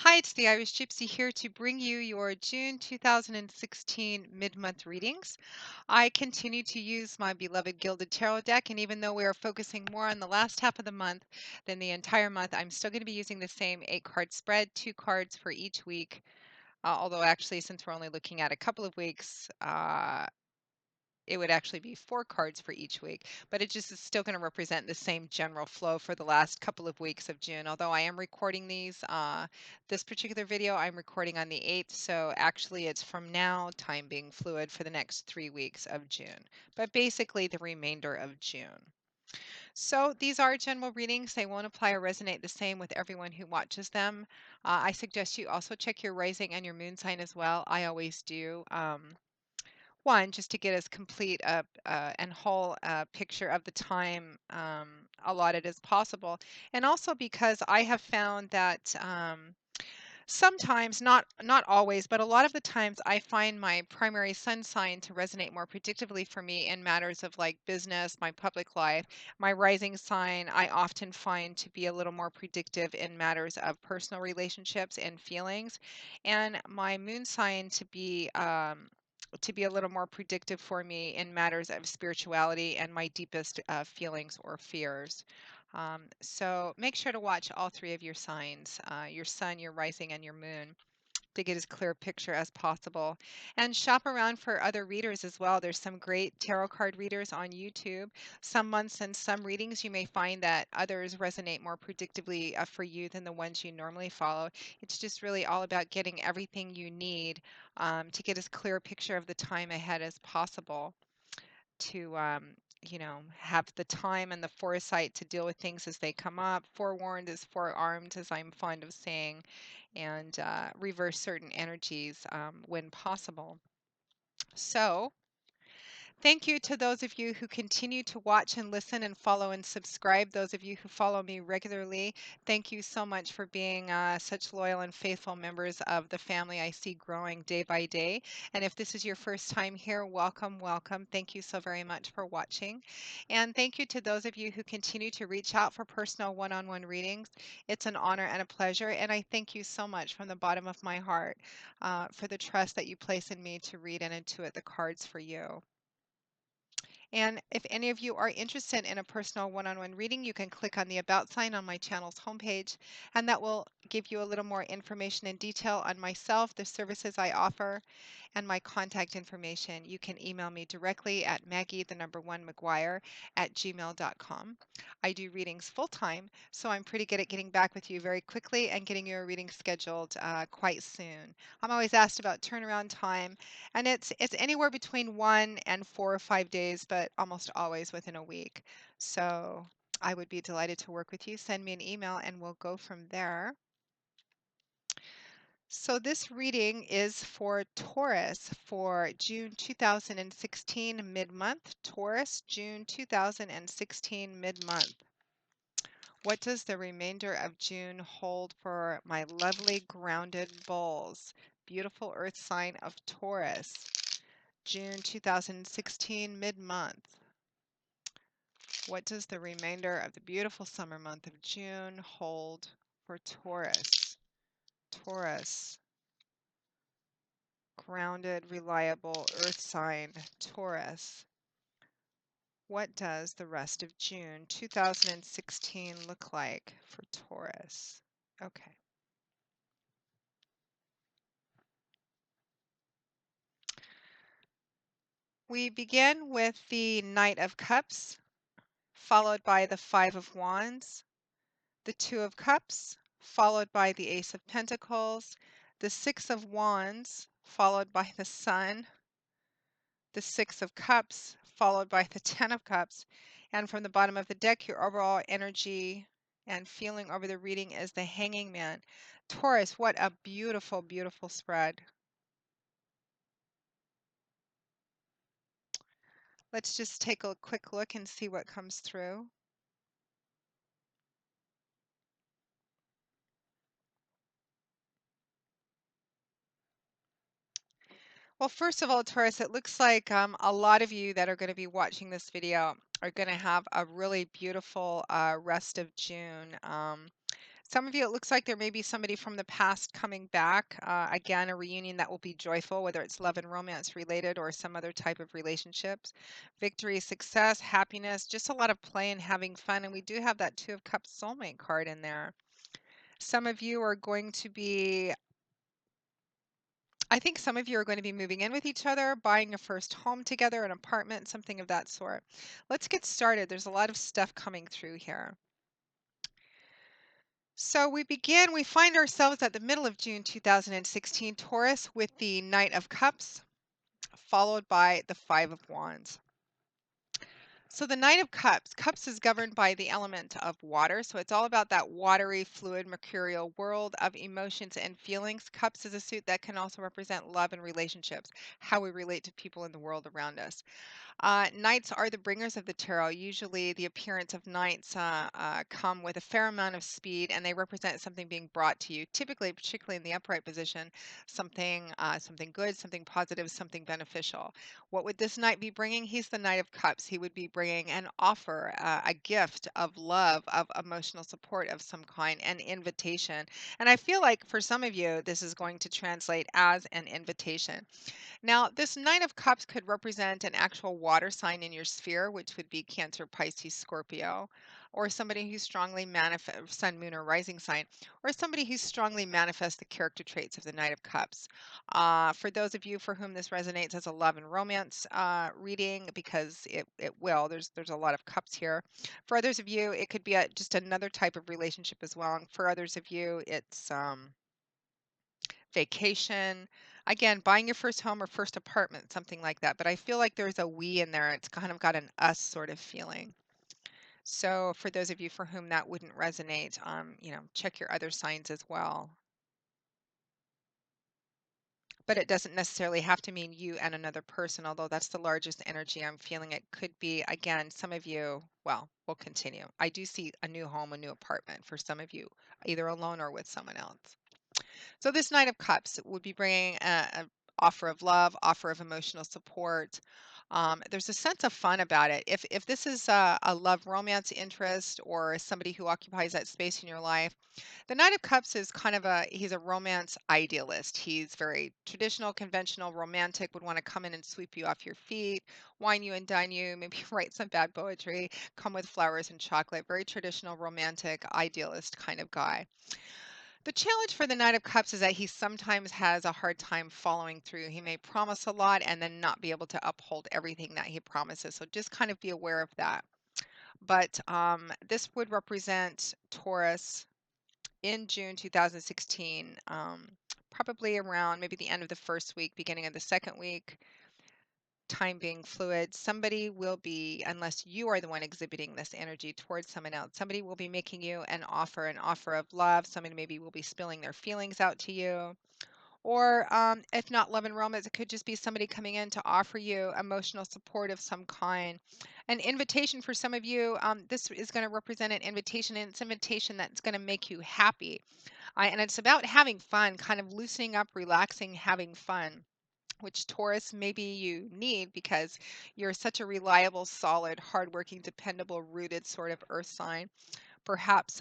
Hi, it's the Irish Gypsy here to bring you your June 2016 mid-month readings. I continue to use my beloved Gilded Tarot deck, and even though we are focusing more on the last half of the month than the entire month, I'm still going to be using the same 8-card spread, 2 cards for each week. Although actually, since we're only looking at a couple of weeks, it would actually be 4 cards for each week, but it just is still going to represent the same general flow for the last couple of weeks of June. Although I am recording this particular video, I'm recording on the 8th, so actually it's from now, time being fluid, for the next 3 weeks of June, but basically the remainder of June. So these are general readings. They won't apply or resonate the same with everyone who watches them. I suggest you also check your rising and your moon sign as well. I always do. One, just to get as complete and whole picture of the time allotted as possible. And also because I have found that sometimes, not always, but a lot of the times I find my primary sun sign to resonate more predictably for me in matters of like business, my public life. My rising sign I often find to be a little more predictive in matters of personal relationships and feelings, and my moon sign to be a little more predictive for me in matters of spirituality and my deepest feelings or fears. So make sure to watch all three of your signs, your sun, your rising, and your moon, to get as clear a picture as possible. And shop around for other readers as well. There's some great tarot card readers on YouTube. Some months and some readings you may find that others resonate more predictably for you than the ones you normally follow. It's just really all about getting everything you need to get as clear a picture of the time ahead as possible to have the time and the foresight to deal with things as they come up. Forewarned is forearmed, as I'm fond of saying, and reverse certain energies when possible. So thank you to those of you who continue to watch and listen and follow and subscribe. Those of you who follow me regularly, thank you so much for being such loyal and faithful members of the family I see growing day by day. And if this is your first time here, welcome, welcome. Thank you so very much for watching. And thank you to those of you who continue to reach out for personal one-on-one readings. It's an honor and a pleasure. And I thank you so much from the bottom of my heart for the trust that you place in me to read and intuit the cards for you. And if any of you are interested in a personal one-on-one reading, you can click on the About sign on my channel's homepage, and that will give you a little more information and detail on myself, the services I offer, and my contact information. You can email me directly at Maggie_McGuire@gmail.com. I do readings full-time, so I'm pretty good at getting back with you very quickly and getting your reading scheduled quite soon. I'm always asked about turnaround time, and it's anywhere between 1 and 4 or 5 days, but almost always within a week. So I would be delighted to work with you. Send me an email and we'll go from there. So this reading is for Taurus for June 2016 mid-month. Taurus, June 2016 mid-month. What does the remainder of June hold for my lovely grounded bulls? Beautiful earth sign of Taurus. June 2016 mid-month. What does the remainder of the beautiful summer month of June hold for Taurus? Taurus. Grounded, reliable earth sign, Taurus. What does the rest of June 2016 look like for Taurus? Okay. We begin with the Knight of Cups, followed by the Five of Wands, the Two of Cups, followed by the Ace of Pentacles, the Six of Wands, followed by the Sun, the Six of Cups, followed by the Ten of Cups, and from the bottom of the deck, your overall energy and feeling over the reading is the Hanging Man. Taurus, what a beautiful, beautiful spread. Let's just take a quick look and see what comes through. Well, first of all, Taurus, it looks like a lot of you that are going to be watching this video are going to have a really beautiful rest of June. Some of you, it looks like there may be somebody from the past coming back. Again, a reunion that will be joyful, whether it's love and romance related or some other type of relationships. Victory, success, happiness, just a lot of play and having fun. And we do have that Two of Cups soulmate card in there. Some of you are going to be, I think some of you are going to be moving in with each other, buying a first home together, an apartment, something of that sort. Let's get started. There's a lot of stuff coming through here. So we find ourselves at the middle of June 2016, Taurus, with the Knight of Cups, followed by the Five of Wands. So the Knight of Cups, Cups is governed by the element of water. So it's all about that watery, fluid, mercurial world of emotions and feelings. Cups is a suit that can also represent love and relationships, how we relate to people in the world around us. Knights are the bringers of the tarot. Usually, the appearance of knights come with a fair amount of speed, and they represent something being brought to you. Typically, particularly in the upright position, something good, something positive, something beneficial. What would this knight be bringing? He's the Knight of Cups. He would be bringing an offer, a gift of love, of emotional support of some kind, an invitation. And I feel like for some of you, this is going to translate as an invitation. Now, this Nine of Cups could represent an actual water sign in your sphere, which would be Cancer, Pisces, Scorpio, or somebody who strongly manifests Sun, Moon, or Rising sign, or somebody who strongly manifests the character traits of the Knight of Cups. For those of you for whom this resonates as a love and romance reading, because it will, there's a lot of cups here. For others of you, it could be just another type of relationship as well. And for others of you, it's vacation. Again, buying your first home or first apartment, something like that. But I feel like there's a we in there. It's kind of got an us sort of feeling. So for those of you for whom that wouldn't resonate, check your other signs as well. But it doesn't necessarily have to mean you and another person, although that's the largest energy I'm feeling. It could be, again, some of you, well, we'll continue. I do see a new home, a new apartment for some of you, either alone or with someone else. So this Knight of Cups would be bringing a offer of love, offer of emotional support. There's a sense of fun about it. If this is a love romance interest or somebody who occupies that space in your life, the Knight of Cups is kind of he's a romance idealist. He's very traditional, conventional, romantic, would want to come in and sweep you off your feet, wine you and dine you, maybe write some bad poetry, come with flowers and chocolate. Very traditional, romantic, idealist kind of guy. The challenge for the Knight of Cups is that he sometimes has a hard time following through. He may promise a lot and then not be able to uphold everything that he promises. So just kind of be aware of that. But this would represent Taurus in June 2016, probably around maybe the end of the first week, beginning of the second week. Time being fluid, somebody will be, unless you are the one exhibiting this energy towards someone else, somebody will be making you an offer of love. Somebody maybe will be spilling their feelings out to you. Or if not love and romance, it could just be somebody coming in to offer you emotional support of some kind. An invitation for some of you, this is going to represent an invitation, and it's an invitation that's going to make you happy. And it's about having fun, kind of loosening up, relaxing, having fun, which Taurus maybe you need because you're such a reliable, solid, hardworking, dependable, rooted sort of earth sign. Perhaps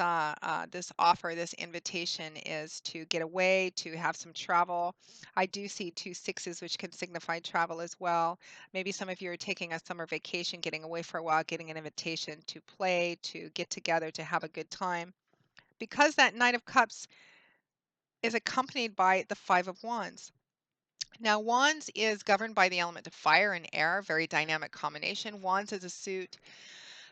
this offer, this invitation is to get away, to have some travel. I do see two sixes, which can signify travel as well. Maybe some of you are taking a summer vacation, getting away for a while, getting an invitation to play, to get together, to have a good time. Because that Knight of Cups is accompanied by the Five of Wands. Now, Wands is governed by the element of fire and air, very dynamic combination. Wands is a suit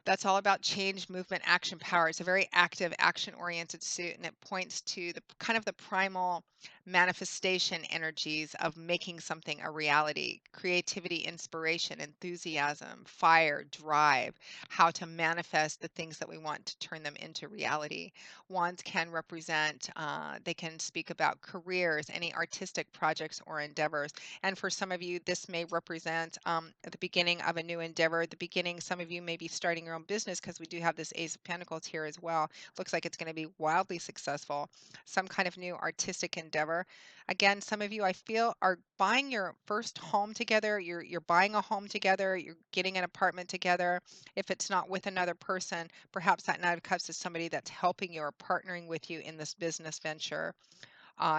that's all about change, movement, action, power. It's a very active, action-oriented suit, and it points to the kind of the primal manifestation energies of making something a reality. Creativity, inspiration, enthusiasm, fire, drive, how to manifest the things that we want to turn them into reality. Wands can represent, they can speak about careers, any artistic projects or endeavors. And for some of you, this may represent the beginning of a new endeavor, the beginning, some of you may be starting your own business, because we do have this Ace of Pentacles here as well. Looks like it's going to be wildly successful. Some kind of new artistic endeavor. Again, some of you I feel are buying your first home together. You're buying a home together. You're getting an apartment together. If it's not with another person, perhaps that Knight of Cups is somebody that's helping you or partnering with you in this business venture.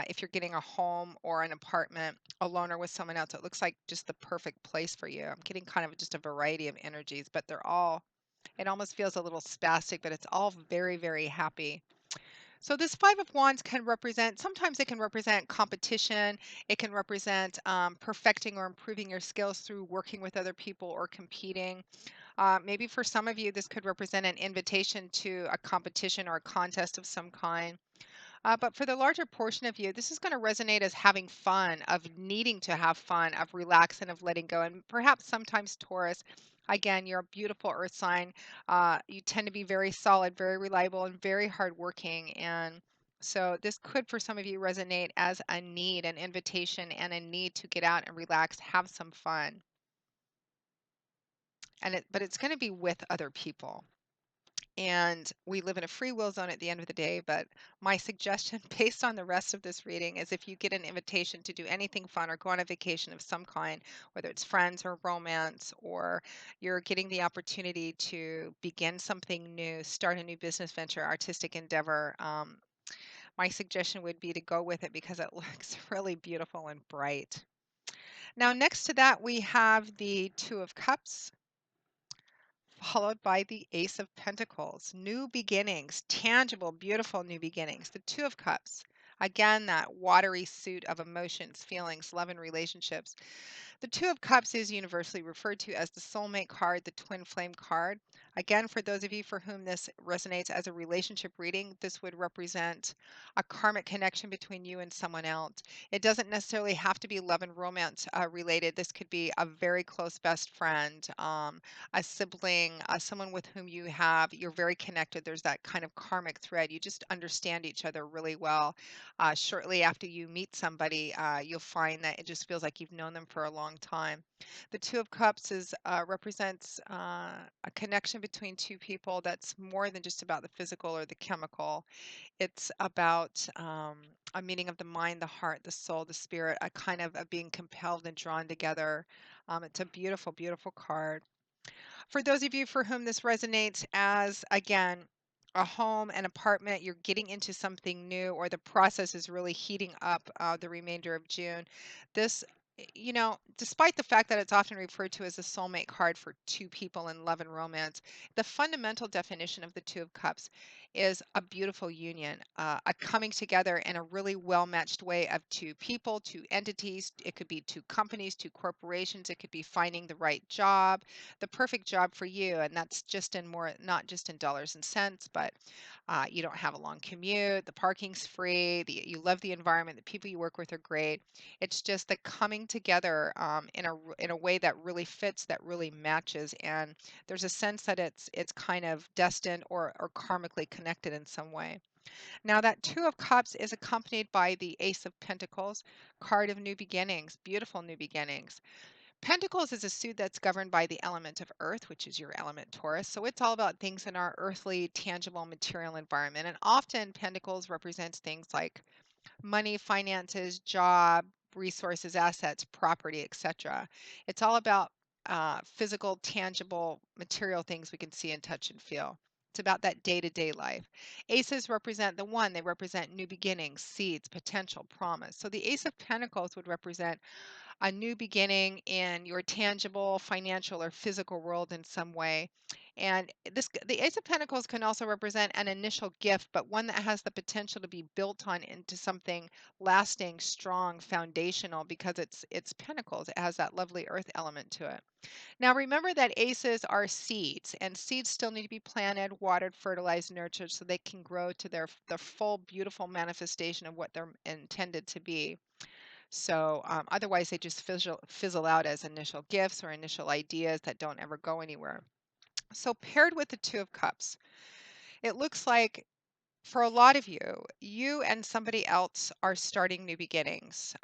If you're getting a home or an apartment alone or with someone else, it looks like just the perfect place for you. I'm getting kind of just a variety of energies, but they're all, it almost feels a little spastic, but it's all very, very happy. So this Five of Wands can represent, sometimes it can represent competition. It can represent perfecting or improving your skills through working with other people or competing. Maybe for some of you, this could represent an invitation to a competition or a contest of some kind. But for the larger portion of you, this is going to resonate as having fun, of needing to have fun, of relaxing, of letting go. And perhaps sometimes Taurus, again, you're a beautiful earth sign. You tend to be very solid, very reliable, and very hardworking. And so this could, for some of you, resonate as a need, an invitation, and a need to get out and relax, have some fun. But it's going to be with other people. And we live in a free will zone at the end of the day. But my suggestion, based on the rest of this reading, is if you get an invitation to do anything fun or go on a vacation of some kind, whether it's friends or romance, or you're getting the opportunity to begin something new, start a new business venture, artistic endeavor, my suggestion would be to go with it because it looks really beautiful and bright. Now, next to that, we have the Two of Cups, followed by the Ace of Pentacles. New beginnings, tangible, beautiful new beginnings. The Two of Cups. Again, that watery suit of emotions, feelings, love, and relationships. The Two of Cups is universally referred to as the soulmate card, the twin flame card. Again, for those of you for whom this resonates as a relationship reading, this would represent a karmic connection between you and someone else. It doesn't necessarily have to be love and romance related. This could be a very close best friend, a sibling, someone with whom you're very connected. There's that kind of karmic thread. You just understand each other really well. Shortly after you meet somebody, you'll find that it just feels like you've known them for a long time. The Two of Cups represents a connection between two people that's more than just about the physical or the chemical. It's about a meeting of the mind, the heart, the soul, the spirit, a kind of being compelled and drawn together. It's a beautiful, beautiful card. For those of you for whom this resonates as, again, a home, an apartment, you're getting into something new, or the process is really heating up the remainder of June, this, despite the fact that it's often referred to as a soulmate card for two people in love and romance, the fundamental definition of the Two of Cups is a beautiful union, a coming together in a really well matched way of two people, two entities. It could be two companies, two corporations. It could be finding the right job, the perfect job for you. And that's just in more, not just in dollars and cents, but you don't have a long commute, the parking's free, you love the environment, the people you work with are great. It's just the coming together in a way that really fits, that really matches. And there's a sense that it's kind of destined or karmically connected in some way. Now, that Two of Cups is accompanied by the Ace of Pentacles, card of new beginnings, beautiful new beginnings. Pentacles is a suit that's governed by the element of earth, which is your element Taurus. So it's all about things in our earthly, tangible, material environment. And often Pentacles represents things like money, finances, job, resources, assets, property, etc. It's all about physical, tangible, material things we can see and touch and feel. It's about that day-to-day life. Aces represent the one. They represent new beginnings, seeds, potential, promise. So the Ace of Pentacles would represent a new beginning in your tangible, financial, or physical world in some way. And the Ace of Pentacles can also represent an initial gift, but one that has the potential to be built on into something lasting, strong, foundational, because it's Pentacles. It has that lovely earth element to it. Now remember that aces are seeds, and seeds still need to be planted, watered, fertilized, nurtured, so they can grow to their full, beautiful manifestation of what they're intended to be. So otherwise, they just fizzle out as initial gifts or initial ideas that don't ever go anywhere. So paired with the Two of Cups, it looks like for a lot of you, you and somebody else are starting new beginnings.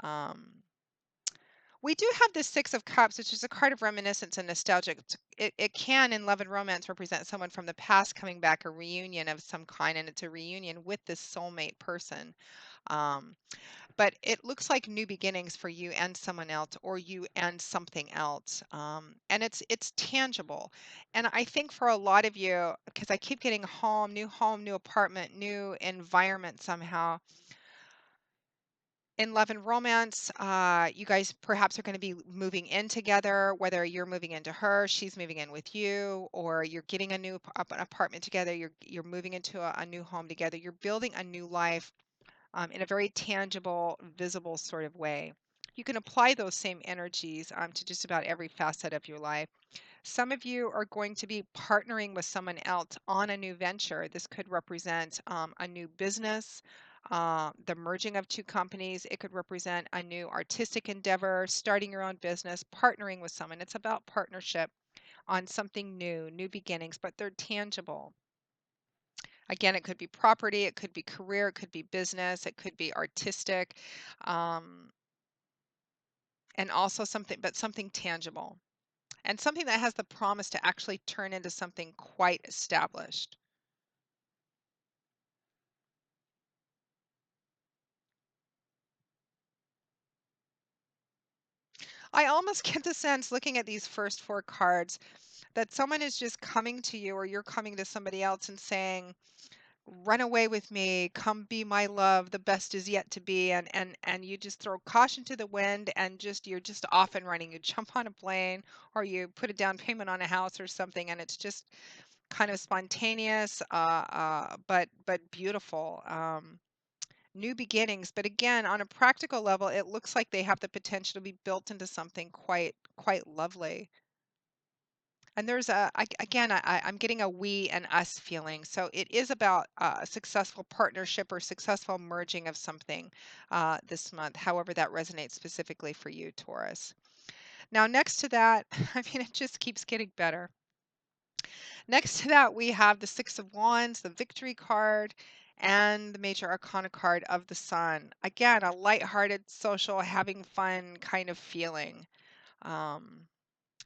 We do have the Six of Cups, which is a card of reminiscence and nostalgic. It can, in love and romance, represent someone from the past coming back, a reunion of some kind, and it's a reunion with this soulmate person. Um, but it looks like new beginnings for you and someone else, or you and something else. And it's tangible. And I think for a lot of you, because I keep getting home, new apartment, new environment somehow in love and romance, you guys perhaps are going to be moving in together, whether you're moving into her, she's moving in with you, or you're getting a new an apartment together. You're moving into a new home together. You're building a new life in a very tangible, visible sort of way. You can apply those same energies to just about every facet of your life. Some of you are going to be partnering with someone else on a new venture. This could represent a new business, the merging of two companies. It could represent a new artistic endeavor, starting your own business, partnering with someone. It's about partnership on something new, new beginnings, but they're tangible. Again, it could be property, it could be career, it could be business, it could be artistic, um, and also something, but something tangible and something that has the promise to actually turn into something quite established. I almost get the sense looking at these first four cards that someone is just coming to you or you're coming to somebody else and saying, run away with me, come be my love, the best is yet to be, and you just throw caution to the wind and just you're just off and running. You jump on a plane or you put a down payment on a house or something, and it's just kind of spontaneous, but beautiful. New beginnings, but again, on a practical level, it looks like they have the potential to be built into something quite lovely. And there's again, I'm getting a we and us feeling. So it is about a successful partnership or successful merging of something this month, however that resonates specifically for you, Taurus. Now, next to that, I mean, it just keeps getting better. Next to that, we have the Six of Wands, the Victory card, and the Major Arcana card of the Sun. Again, a lighthearted, social, having fun kind of feeling. Um,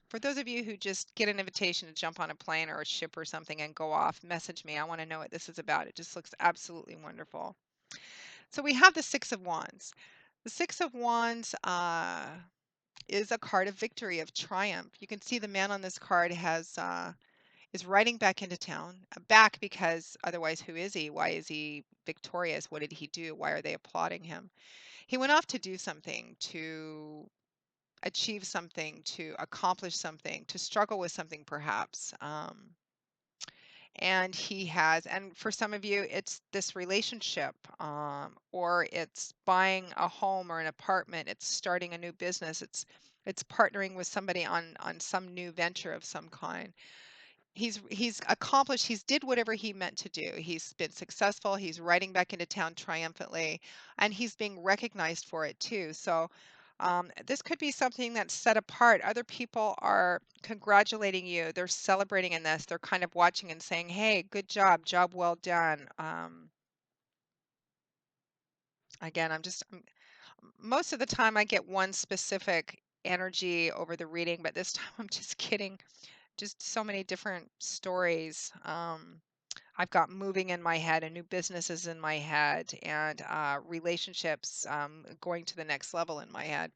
for those of you who just get an invitation to jump on a plane or a ship or something and go off, message me. I want to know what this is about. It just looks absolutely wonderful. So we have the Six of Wands. The Six of Wands is a card of victory, of triumph. You can see the man on this card has is riding back into town. Back because otherwise, who is he? Why is he victorious? What did he do? Why are they applauding him? He went off to do something, to achieve something, to accomplish something, to struggle with something perhaps. And he has, and for some of you, it's this relationship, or it's buying a home or an apartment. It's starting a new business. It's partnering with somebody on some new venture of some kind. He's accomplished, he's did whatever he meant to do. He's been successful, he's riding back into town triumphantly, and he's being recognized for it too. So this could be something that's set apart. Other people are congratulating you, they're celebrating in this, they're kind of watching and saying, hey, good job, job well done. Again, most of the time I get one specific energy over the reading, but this time I'm just getting just so many different stories. I've got moving in my head and new businesses in my head and relationships going to the next level in my head.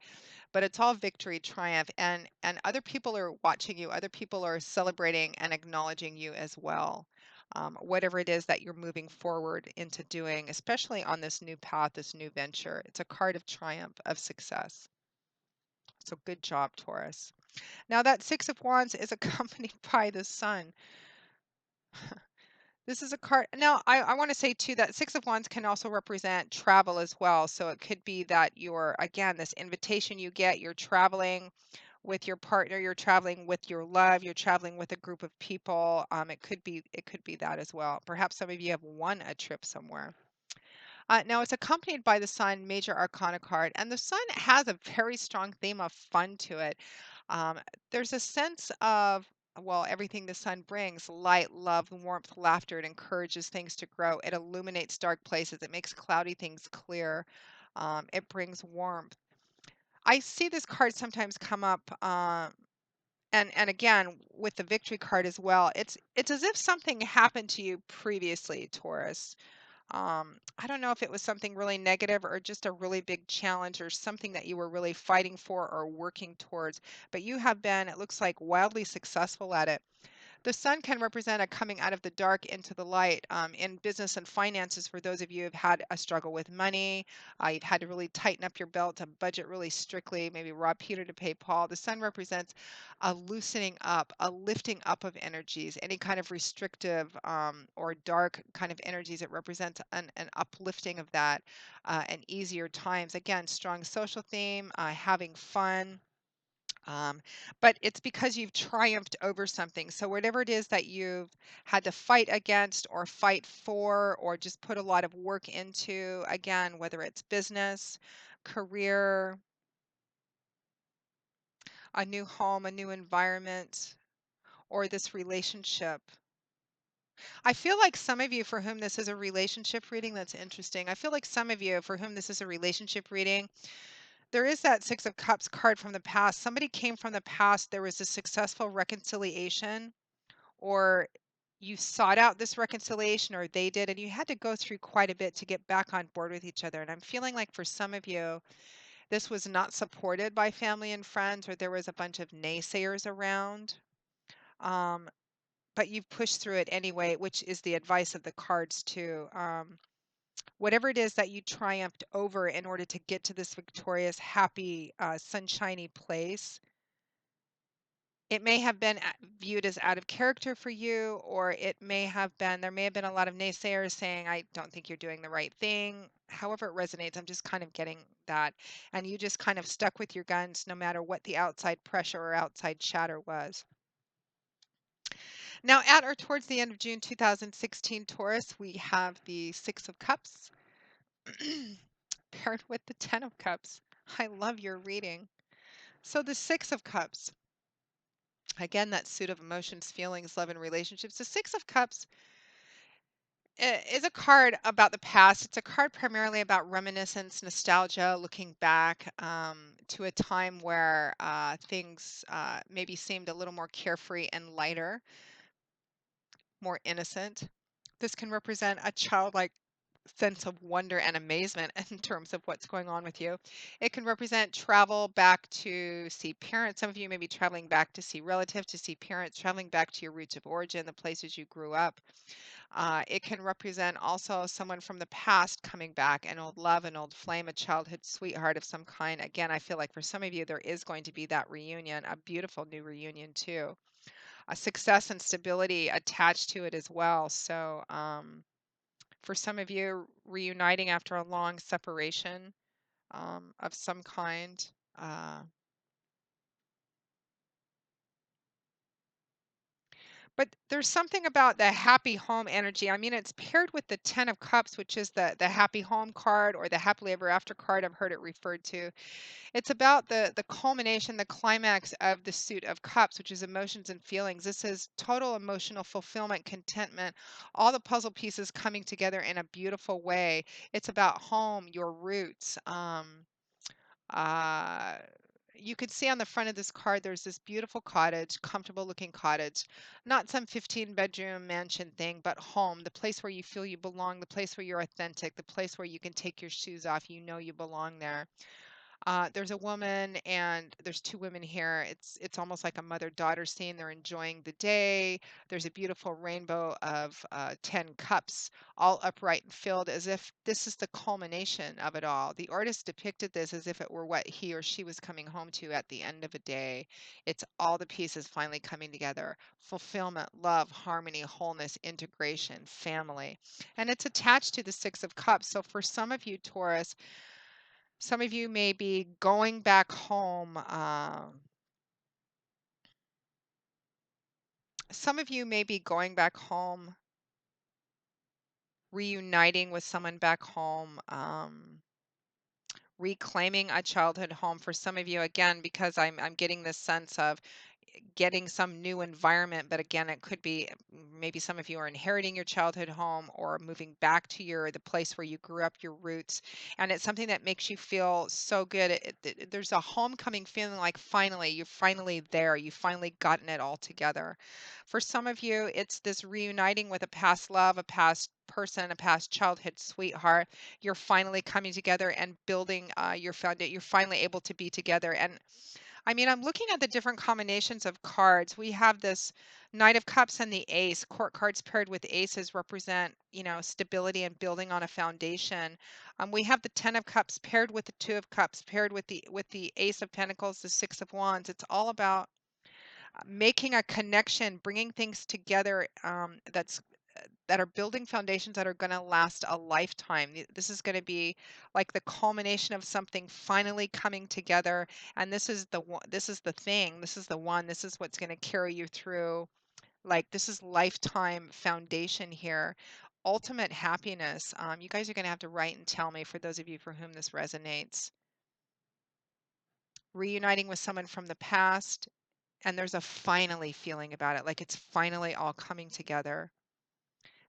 But it's all victory, triumph, and other people are watching you. Other people are celebrating and acknowledging you as well. Whatever it is that you're moving forward into doing, especially on this new path, this new venture, it's a card of triumph, of success. So good job, Taurus. Now that Six of Wands is accompanied by the Sun. This is a card. Now, I want to say too that Six of Wands can also represent travel as well. So it could be that you're, again, this invitation you get, you're traveling with your partner, you're traveling with your love, you're traveling with a group of people. It could be that as well. Perhaps some of you have won a trip somewhere. Now it's accompanied by the Sun Major Arcana card, and the Sun has a very strong theme of fun to it. Um, there's a sense of, well, everything the sun brings: light, love, warmth, laughter. It encourages things to grow. It illuminates dark places. It makes cloudy things clear. It brings warmth. I see this card sometimes come up, and again with the victory card as well. It's as if something happened to you previously, Taurus. I don't know if it was something really negative or just a really big challenge or something that you were really fighting for or working towards, but you have been, it looks like, wildly successful at it. The sun can represent a coming out of the dark into the light, in business and finances. For those of you who've had a struggle with money, you've had to really tighten up your belt to budget really strictly, maybe rob Peter to pay Paul. The sun represents a loosening up, a lifting up of energies, any kind of restrictive, or dark kind of energies. It represents an uplifting of that, and easier times. Again, strong social theme, having fun, um, but it's because you've triumphed over something. So whatever it is that you've had to fight against or fight for or just put a lot of work into, again, whether it's business, career, a new home, a new environment, or this relationship. I feel like some of you for whom this is a relationship reading, that's interesting. I feel like some of you for whom this is a relationship reading, there is that Six of Cups card from the past. Somebody came from the past. There was a successful reconciliation, or you sought out this reconciliation, or they did, and you had to go through quite a bit to get back on board with each other. And I'm feeling like for some of you, this was not supported by family and friends, or there was a bunch of naysayers around. Um, but you've pushed through it anyway, which is the advice of the cards too. Whatever it is that you triumphed over in order to get to this victorious, happy, sunshiny place, it may have been viewed as out of character for you, or it may have been, there may have been a lot of naysayers saying, I don't think you're doing the right thing. However it resonates, I'm just kind of getting that. And you just kind of stuck with your guns no matter what the outside pressure or outside chatter was. Now, at or towards the end of June 2016, Taurus, we have the Six of Cups paired with the Ten of Cups. I love your reading. So the Six of Cups, again, that suit of emotions, feelings, love, and relationships. The Six of Cups is a card about the past. It's a card primarily about reminiscence, nostalgia, looking back, to a time where things maybe seemed a little more carefree and lighter, more innocent. This can represent a childlike sense of wonder and amazement in terms of what's going on with you. It can represent travel back to see parents. Some of you may be traveling back to see relatives, to see parents, traveling back to your roots of origin, the places you grew up. It can represent also someone from the past coming back, an old love, an old flame, a childhood sweetheart of some kind. Again, I feel like for some of you, there is going to be that reunion, a beautiful new reunion too. A success and stability attached to it as well. So, for some of you, reuniting after a long separation, of some kind. Uh, But there's something about the happy home energy. I mean, it's paired with the Ten of Cups, which is the happy home card or the happily ever after card. I've heard it referred to. It's about the culmination, the climax of the suit of cups, which is emotions and feelings. This is total emotional fulfillment, contentment, all the puzzle pieces coming together in a beautiful way. It's about home, your roots. Uh, you could see on the front of this card, there's this beautiful cottage, comfortable looking cottage, not some 15-bedroom mansion thing, but home, the place where you feel you belong, the place where you're authentic, the place where you can take your shoes off, you know you belong there. There's a woman and there's two women here. It's almost like a mother-daughter scene. They're enjoying the day. There's a beautiful rainbow of 10 cups, all upright and filled, as if this is the culmination of it all. The artist depicted this as if it were what he or she was coming home to at the end of a day. It's all the pieces finally coming together. Fulfillment, love, harmony, wholeness, integration, family. And it's attached to the Six of Cups. So for some of you, Taurus, some of you may be going back home. Some of you may be going back home, reuniting with someone back home, reclaiming a childhood home. For some of you, again, because I'm getting this sense of getting some new environment, but again, it could be maybe some of you are inheriting your childhood home or moving back to the place where you grew up, your roots, and it's something that makes you feel so good. There's a homecoming feeling like finally, you're finally there. You've finally gotten it all together. For some of you, it's this reuniting with a past love, a past person, a past childhood sweetheart. You're finally coming together and building your foundation. You're finally able to be together. And I mean, I'm looking at the different combinations of cards. We have this Knight of Cups and the Ace. Court cards paired with aces represent, stability and building on a foundation. We have the Ten of Cups paired with the Two of Cups, paired with the Ace of Pentacles, the Six of Wands. It's all about making a connection, bringing things together that are building foundations that are going to last a lifetime. This is going to be like the culmination of something finally coming together, and this is this is the thing. This is the one. This is what's going to carry you through. Like this is lifetime foundation here. Ultimate happiness. You guys are going to have to write and tell me for those of you for whom this resonates. Reuniting with someone from the past, and there's a finally feeling about it, like it's finally all coming together.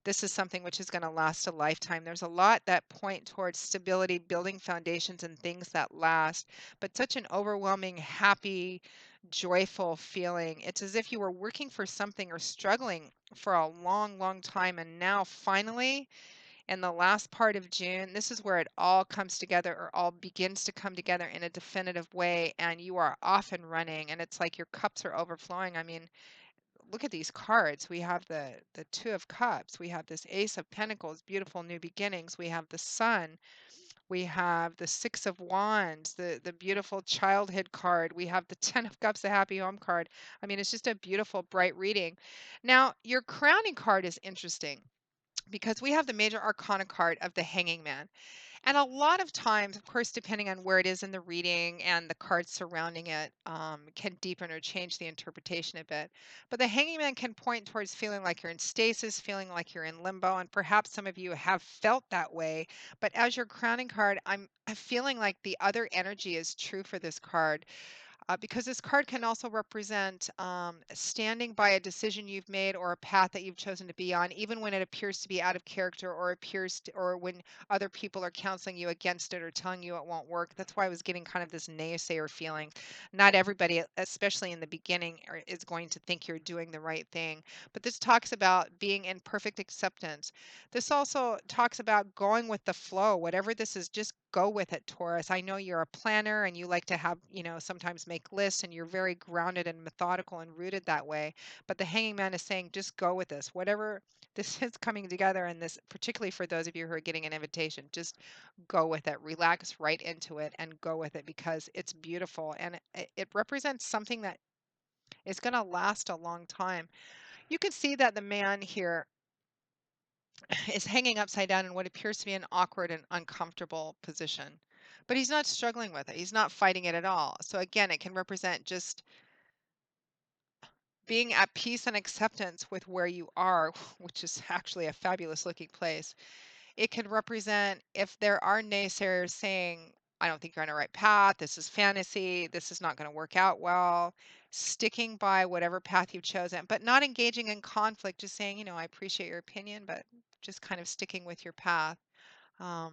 This is something which is going to last a lifetime. There's a lot that point towards stability, building foundations and things that last, but such an overwhelming, happy, joyful feeling. It's as if you were working for something or struggling for a long, long time. And now finally, in the last part of June, this is where it all comes together or all begins to come together in a definitive way. And you are off and running. And it's like your cups are overflowing. I mean, look at these cards. We have the Two of Cups. We have this Ace of Pentacles, beautiful new beginnings. We have the Sun. We have the Six of Wands, the beautiful childhood card. We have the Ten of Cups, the Happy Home card. I mean, it's just a beautiful, bright reading. Now, your crowning card is interesting because we have the major arcana card of the Hanging Man. And a lot of times, of course, depending on where it is in the reading and the cards surrounding it, can deepen or change the interpretation a bit. But the Hanging Man can point towards feeling like you're in stasis, feeling like you're in limbo, and perhaps some of you have felt that way. But as your crowning card, I'm feeling like the other energy is true for this card, because this card can also represent standing by a decision you've made or a path that you've chosen to be on, even when it appears to be out of character or or when other people are counseling you against it or telling you it won't work. That's why I was getting kind of this naysayer feeling. Not everybody, especially in the beginning, is going to think you're doing the right thing. But this talks about being in perfect acceptance. This also talks about going with the flow. Whatever this is, just go with it, Taurus. I know you're a planner and you like to have, sometimes make lists, and you're very grounded and methodical and rooted that way. But the Hanging Man is saying, just go with this. Whatever this is coming together, and this, particularly for those of you who are getting an invitation, just go with it. Relax right into it and go with it because it's beautiful and it represents something that is going to last a long time. You can see that the man here is hanging upside down in what appears to be an awkward and uncomfortable position. But he's not struggling with it. He's not fighting it at all. So again, it can represent just being at peace and acceptance with where you are, which is actually a fabulous looking place. It can represent if there are naysayers saying, I don't think you're on the right path, this is fantasy, this is not going to work out well, sticking by whatever path you've chosen, but not engaging in conflict, just saying, I appreciate your opinion, but just kind of sticking with your path. Um,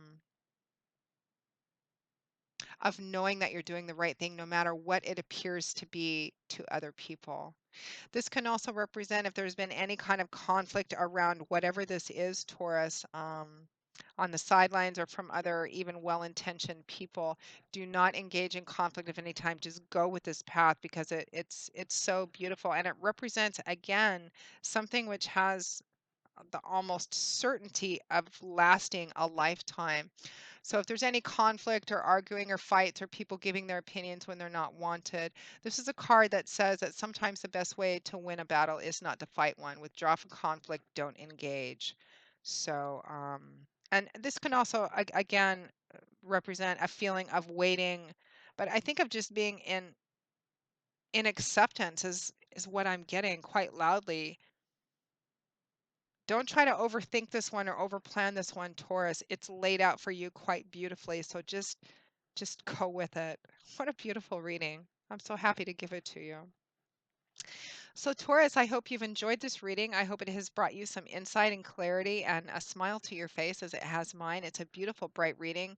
of knowing that you're doing the right thing no matter what it appears to be to other people. This can also represent if there's been any kind of conflict around whatever this is, Taurus, on the sidelines or from other even well-intentioned people. Do not engage in conflict of any time. Just go with this path because it's so beautiful, and it represents again something which has the almost certainty of lasting a lifetime. So if there's any conflict or arguing or fights or people giving their opinions when they're not wanted, this is a card that says that sometimes the best way to win a battle is not to fight one. Withdraw from conflict, don't engage. So, and this can also, again, represent a feeling of waiting, but I think of just being in acceptance is what I'm getting quite loudly. Don't try to overthink this one or overplan this one, Taurus. It's laid out for you quite beautifully. So just go with it. What a beautiful reading. I'm so happy to give it to you. So, Taurus, I hope you've enjoyed this reading. I hope it has brought you some insight and clarity and a smile to your face as it has mine. It's a beautiful, bright reading.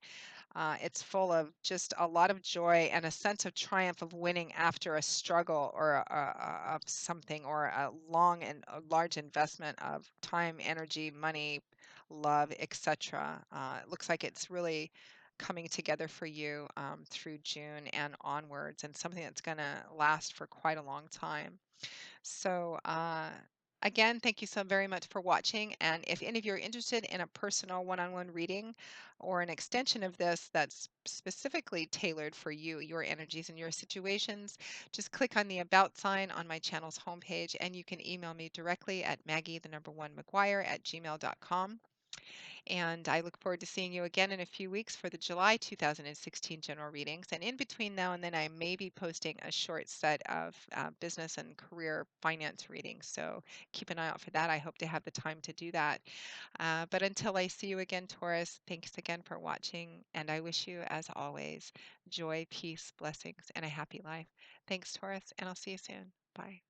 It's full of just a lot of joy and a sense of triumph of winning after a struggle or of something or a long and a large investment of time, energy, money, love, etc. It looks like it's really coming together for you through June and onwards, and something that's going to last for quite a long time. So, again, thank you so very much for watching. And if any of you are interested in a personal one-on-one reading or an extension of this that's specifically tailored for you, your energies and your situations, just click on the About sign on my channel's homepage, and you can email me directly at Maggie, the number one, McGuire at gmail.com. And I look forward to seeing you again in a few weeks for the July 2016 general readings. And in between now and then, I may be posting a short set of business and career finance readings. So keep an eye out for that. I hope to have the time to do that. But until I see you again, Taurus, thanks again for watching. And I wish you, as always, joy, peace, blessings, and a happy life. Thanks, Taurus, and I'll see you soon. Bye.